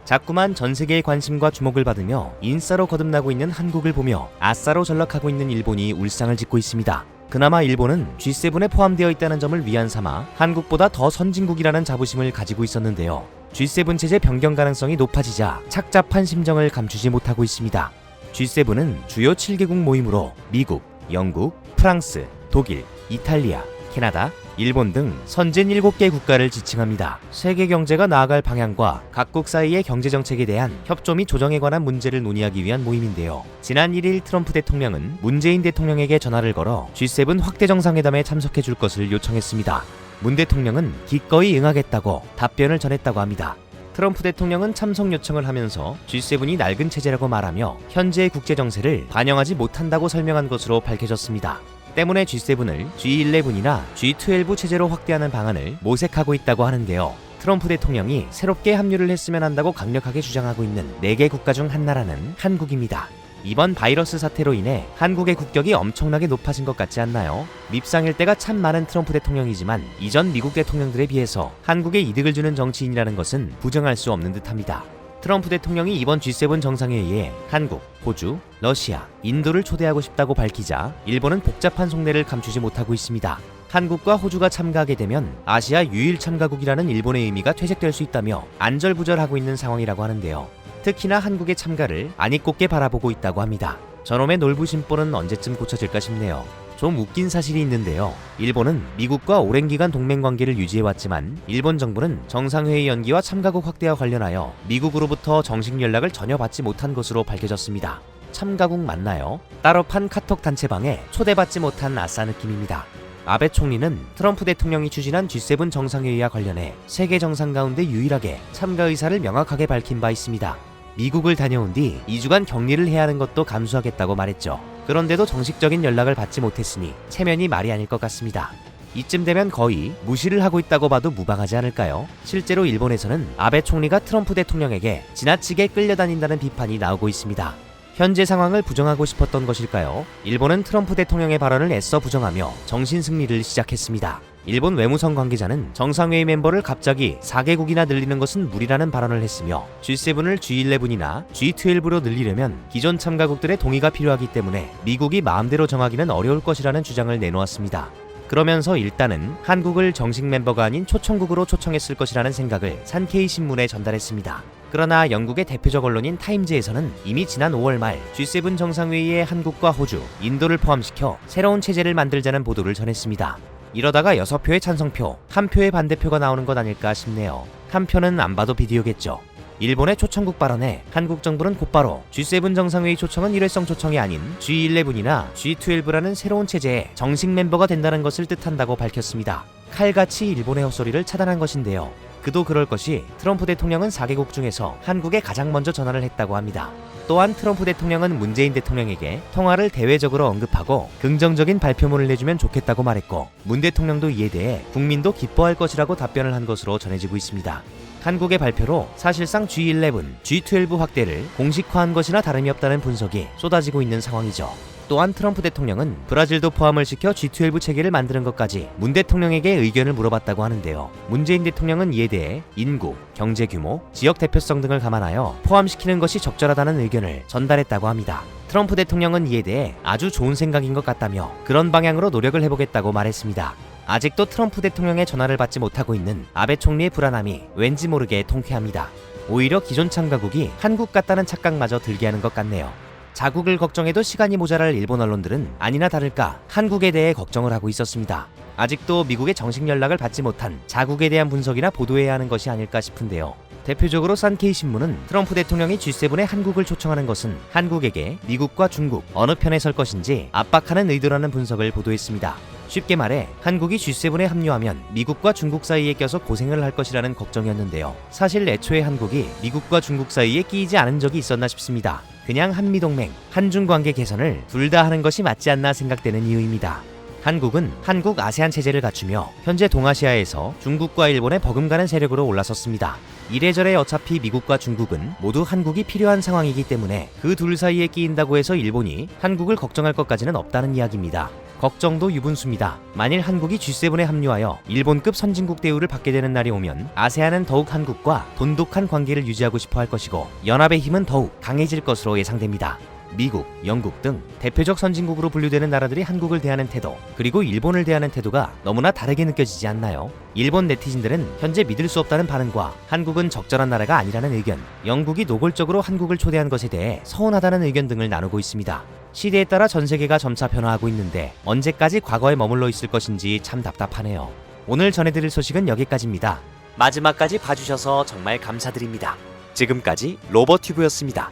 자꾸만 전세계의 관심과 주목을 받으며 인싸로 거듭나고 있는 한국을 보며 아싸로 전락하고 있는 일본이 울상을 짓고 있습니다. 그나마 일본은 G7에 포함되어 있다는 점을 위안 삼아 한국보다 더 선진국이라는 자부심을 가지고 있었는데요. G7 체제 변경 가능성이 높아지자 착잡한 심정을 감추지 못하고 있습니다. G7은 주요 7개국 모임으로 미국, 영국, 프랑스, 독일, 이탈리아, 캐나다, 일본 등 선진 7개 국가를 지칭합니다. 세계 경제가 나아갈 방향과 각국 사이의 경제정책에 대한 협조 및 조정에 관한 문제를 논의하기 위한 모임인데요. 지난 1일 트럼프 대통령은 문재인 대통령에게 전화를 걸어 G7 확대 정상회담에 참석해 줄 것을 요청했습니다. 문 대통령은 기꺼이 응하겠다고 답변을 전했다고 합니다. 트럼프 대통령은 참석 요청을 하면서 G7이 낡은 체제라고 말하며 현재의 국제 정세를 반영하지 못한다고 설명한 것으로 밝혀졌습니다. 때문에 G7을 G11이나 G12 체제로 확대하는 방안을 모색하고 있다고 하는데요. 트럼프 대통령이 새롭게 합류를 했으면 한다고 강력하게 주장하고 있는 4개 국가 중 한 나라는 한국입니다. 이번 바이러스 사태로 인해 한국의 국격이 엄청나게 높아진 것 같지 않나요? 밉상일 때가 참 많은 트럼프 대통령이지만 이전 미국 대통령들에 비해서 한국에 이득을 주는 정치인이라는 것은 부정할 수 없는 듯합니다. 트럼프 대통령이 이번 G7 정상회의에 한국, 호주, 러시아, 인도를 초대하고 싶다고 밝히자 일본은 복잡한 속내를 감추지 못하고 있습니다. 한국과 호주가 참가하게 되면 아시아 유일 참가국이라는 일본의 의미가 퇴색될 수 있다며 안절부절하고 있는 상황이라고 하는데요. 특히나 한국의 참가를 안입곱게 바라보고 있다고 합니다. 저놈의 놀부심보는 언제쯤 고쳐질까 싶네요. 좀 웃긴 사실이 있는데요. 일본은 미국과 오랜 기간 동맹관계를 유지해왔지만 일본 정부는 정상회의 연기와 참가국 확대와 관련하여 미국으로부터 정식 연락을 전혀 받지 못한 것으로 밝혀졌습니다. 참가국 맞나요? 따로 판 카톡 단체방에 초대받지 못한 아싸 느낌입니다. 아베 총리는 트럼프 대통령이 추진한 G7 정상회의와 관련해 세계 정상 가운데 유일하게 참가 의사를 명확하게 밝힌 바 있습니다. 미국을 다녀온 뒤 2주간 격리를 해야 하는 것도 감수하겠다고 말했죠. 그런데도 정식적인 연락을 받지 못했으니 체면이 말이 아닐 것 같습니다. 이쯤 되면 거의 무시를 하고 있다고 봐도 무방하지 않을까요? 실제로 일본에서는 아베 총리가 트럼프 대통령에게 지나치게 끌려다닌다는 비판이 나오고 있습니다. 현재 상황을 부정하고 싶었던 것일까요? 일본은 트럼프 대통령의 발언을 애써 부정하며 정신 승리를 시작했습니다. 일본 외무성 관계자는 정상회의 멤버를 갑자기 4개국이나 늘리는 것은 무리라는 발언을 했으며 G7을 G11이나 G12로 늘리려면 기존 참가국들의 동의가 필요하기 때문에 미국이 마음대로 정하기는 어려울 것이라는 주장을 내놓았습니다. 그러면서 일단은 한국을 정식 멤버가 아닌 초청국으로 초청했을 것이라는 생각을 산케이 신문에 전달했습니다. 그러나 영국의 대표적 언론인 타임즈에서는 이미 지난 5월 말 G7 정상회의에 한국과 호주, 인도를 포함시켜 새로운 체제를 만들자는 보도를 전했습니다. 이러다가 6표의 찬성표, 1표의 반대표가 나오는 것 아닐까 싶네요. 한 표는 안 봐도 비디오겠죠. 일본의 초청국 발언에 한국 정부는 곧바로 G7 정상회의 초청은 일회성 초청이 아닌 G11이나 G12라는 새로운 체제의 정식 멤버가 된다는 것을 뜻한다고 밝혔습니다. 칼같이 일본의 헛소리를 차단한 것인데요. 그도 그럴 것이 트럼프 대통령은 4개국 중에서 한국에 가장 먼저 전화를 했다고 합니다. 또한 트럼프 대통령은 문재인 대통령에게 통화를 대외적으로 언급하고 긍정적인 발표문을 내주면 좋겠다고 말했고 문 대통령도 이에 대해 국민도 기뻐할 것이라고 답변을 한 것으로 전해지고 있습니다. 한국의 발표로 사실상 G11, G12 확대를 공식화한 것이나 다름이 없다는 분석이 쏟아지고 있는 상황이죠. 또한 트럼프 대통령은 브라질도 포함을 시켜 G12 체계를 만드는 것까지 문 대통령에게 의견을 물어봤다고 하는데요. 문재인 대통령은 이에 대해 인구, 경제 규모, 지역 대표성 등을 감안하여 포함시키는 것이 적절하다는 의견을 전달했다고 합니다. 트럼프 대통령은 이에 대해 아주 좋은 생각인 것 같다며 그런 방향으로 노력을 해보겠다고 말했습니다. 아직도 트럼프 대통령의 전화를 받지 못하고 있는 아베 총리의 불안함이 왠지 모르게 통쾌합니다. 오히려 기존 참가국이 한국 같다는 착각마저 들게 하는 것 같네요. 자국을 걱정해도 시간이 모자랄 일본 언론들은 아니나 다를까 한국에 대해 걱정을 하고 있었습니다. 아직도 미국의 정식 연락을 받지 못한 자국에 대한 분석이나 보도해야 하는 것이 아닐까 싶은데요. 대표적으로 산케이 신문은 트럼프 대통령이 G7에 한국을 초청하는 것은 한국에게 미국과 중국 어느 편에 설 것인지 압박하는 의도라는 분석을 보도했습니다. 쉽게 말해 한국이 G7에 합류하면 미국과 중국 사이에 껴서 고생을 할 것이라는 걱정이었는데요. 사실 애초에 한국이 미국과 중국 사이에 끼이지 않은 적이 있었나 싶습니다. 그냥 한미동맹, 한중관계 개선을 둘 다 하는 것이 맞지 않나 생각되는 이유입니다. 한국은 한국 아세안 체제를 갖추며 현재 동아시아에서 중국과 일본에 버금가는 세력으로 올라섰습니다. 이래저래 어차피 미국과 중국은 모두 한국이 필요한 상황이기 때문에 그 둘 사이에 끼인다고 해서 일본이 한국을 걱정할 것까지는 없다는 이야기입니다. 걱정도 유분수입니다. 만일 한국이 G7에 합류하여 일본급 선진국 대우를 받게 되는 날이 오면 아세안은 더욱 한국과 돈독한 관계를 유지하고 싶어 할 것이고 연합의 힘은 더욱 강해질 것으로 예상됩니다. 미국, 영국 등 대표적 선진국으로 분류되는 나라들이 한국을 대하는 태도, 그리고 일본을 대하는 태도가 너무나 다르게 느껴지지 않나요? 일본 네티즌들은 현재 믿을 수 없다는 반응과 한국은 적절한 나라가 아니라는 의견, 영국이 노골적으로 한국을 초대한 것에 대해 서운하다는 의견 등을 나누고 있습니다. 시대에 따라 전 세계가 점차 변화하고 있는데 언제까지 과거에 머물러 있을 것인지 참 답답하네요. 오늘 전해드릴 소식은 여기까지입니다. 마지막까지 봐주셔서 정말 감사드립니다. 지금까지 로버튜브였습니다.